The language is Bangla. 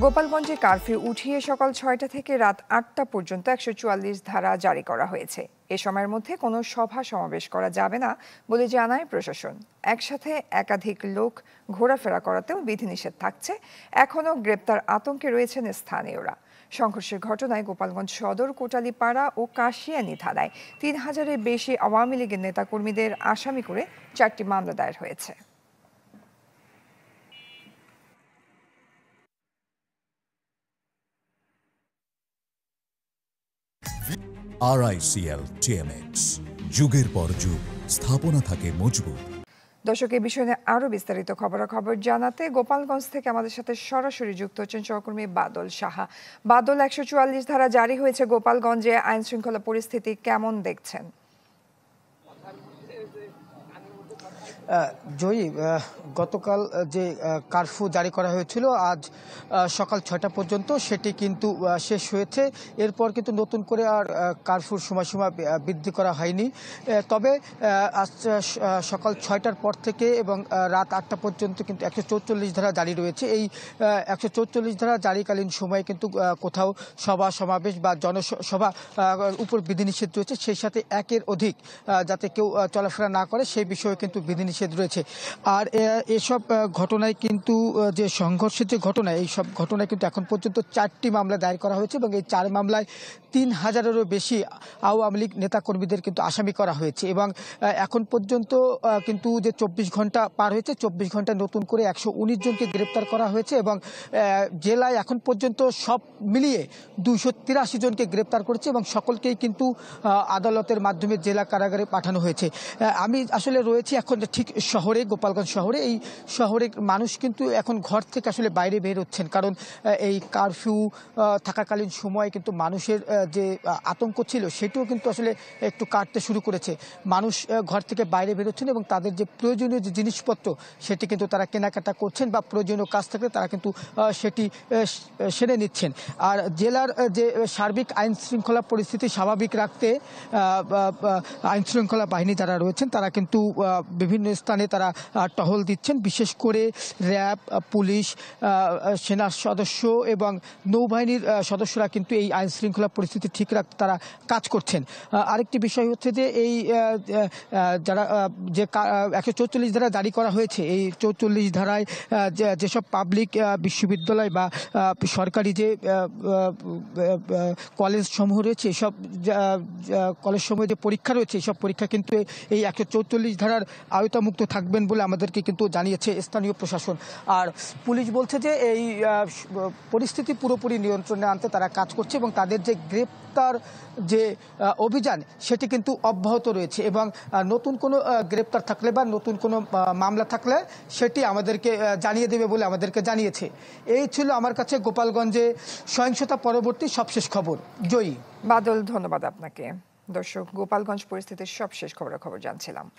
গোপালগঞ্জে কারফিউ উঠিয়ে সকাল ৬টা থেকে রাত ৮টা পর্যন্ত ১৪৪ ধারা জারি করা হয়েছে। এ সময়ের মধ্যে কোনো সভা সমাবেশ করা যাবে না বলে জানায় প্রশাসন। একসাথে একাধিক লোক ঘোরাফেরা করাতেও বিধিনিষেধ থাকছে। এখনও গ্রেপ্তার আতঙ্কে রয়েছেন স্থানীয়রা। সংঘর্ষের ঘটনায় গোপালগঞ্জ সদর, কোটালীপাড়া ও কাশিয়ানী থানায় ৩,০০০-এর বেশি আওয়ামী লীগের নেতাকর্মীদের আসামি করে ৪টি মামলা দায়ের হয়েছে। RICL TMX, যুগের পর যুগ স্থাপনা থাকে মজবুত। দর্শক, এই বিষয়ে আরো বিস্তারিত খবরাখবর জানাতে গোপালগঞ্জ থেকে আমাদের সাথে সরাসরি যুক্ত হচ্ছেন সহকর্মী বাদল সাহা। বাদল, ১৪৪ ধারা জারি হয়েছে গোপালগঞ্জে, আইন শৃঙ্খলা পরিস্থিতি কেমন দেখছেন? জয়ী, গতকাল যে কারফিউ জারি করা হয়েছিল আজ সকাল ৬টা পর্যন্ত, সেটি কিন্তু শেষ হয়েছে। এরপর কিন্তু নতুন করে আর কারফিউর সময়সীমা বৃদ্ধি করা হয়নি। তবে আজ সকাল ৬টার পর থেকে এবং রাত ৮টা পর্যন্ত কিন্তু ১৪৪ ধারা জারি রয়েছে। এই ১৪৪ ধারা জারিকালীন সময়ে কিন্তু কোথাও সভা সমাবেশ বা জনসভা উপর বিধিনিষেধ রয়েছে। সেই সাথে একের অধিক যাতে কেউ চলাফেরা না করে সেই বিষয়ে কিন্তু বিধিনিষেধ রয়েছে। আর এসব ঘটনায় কিন্তু যে সংঘর্ষের যে ঘটনা, এই সব ঘটনায় কিন্তু এখন পর্যন্ত 4টি মামলা দায়ের করা হয়েছে এবং এই 4 মামলায় ৩,০০০-এরও বেশি আওয়ামী লীগ নেতাকর্মীদের কিন্তু আসামি করা হয়েছে। এবং এখন পর্যন্ত কিন্তু যে 24 ঘন্টা পার হয়েছে, 24 ঘন্টায় নতুন করে 119 জনকে গ্রেপ্তার করা হয়েছে এবং জেলায় এখন পর্যন্ত সব মিলিয়ে 283 জনকে গ্রেপ্তার করেছে এবং সকলকেই কিন্তু আদালতের মাধ্যমে জেলা কারাগারে পাঠানো হয়েছে। আমি আসলে রয়েছি এখন ঠিক শহরে, গোপালগঞ্জ শহরে। এই শহরের মানুষ কিন্তু এখন ঘর থেকে আসলে বাইরে বের হচ্ছেন, কারণ এই কারফিউ থাকাকালীন সময়ে কিন্তু মানুষের যে আতঙ্ক ছিল সেটিও কিন্তু আসলে একটু কাটতে শুরু করেছে। মানুষ ঘর থেকে বাইরে বেরোচ্ছেন এবং তাদের যে প্রয়োজনীয় যে জিনিসপত্র সেটি কিন্তু তারা কেনাকাটা করছেন বা প্রয়োজনীয় কাজ থাকলে তারা কিন্তু সেটি সেরে নিচ্ছেন। আর জেলার যে সার্বিক আইন শৃঙ্খলা পরিস্থিতি স্বাভাবিক রাখতে আইন শৃঙ্খলা বাহিনী যারা রয়েছেন তারা কিন্তু বিভিন্ন স্থানে তারা টহল দিচ্ছেন। বিশেষ করে র্যাব, পুলিশ, সেনা সদস্য এবং নৌবাহিনীর সদস্যরা কিন্তু এই আইন শৃঙ্খলা পরিস্থিতি ঠিক রাখতে তারা কাজ করছেন। আরেকটি বিষয় হচ্ছে যে এই যারা যে ১৪৪ ধারা জারি করা হয়েছে, এই ৪৪ ধারায় যেসব পাবলিক বিশ্ববিদ্যালয় বা সরকারি যে কলেজ সমূহ রয়েছে, এসব কলেজ সমূহে যে পরীক্ষা রয়েছে এসব পরীক্ষা কিন্তু এই ১৪৪ ধারার আওতামুক্ত থাকবেন বলে আমাদেরকে কিন্তু জানিয়েছে স্থানীয় প্রশাসন। আর পুলিশ বলছে যে এই পরিস্থিতি পুরোপুরি নিয়ন্ত্রণে আনতে তারা কাজ করছে এবং তাদের যে গ্রেপ্তার যে অভিযান সেটি কিন্তু অব্যাহত রয়েছে এবং নতুন কোনো গ্রেপ্তার থাকলে বা নতুন কোনো মামলা থাকলে সেটি আমাদেরকে জানিয়ে দেবে বলে আমাদেরকে জানিয়েছে। এই ছিল আমার কাছে গোপালগঞ্জে সহিংসতা পরবর্তী সবশেষ খবর। জয়ী। বাদল, ধন্যবাদ আপনাকে। দর্শক, গোপালগঞ্জ পরিস্থিতির সবশেষ খবরাখবর জানছিলাম।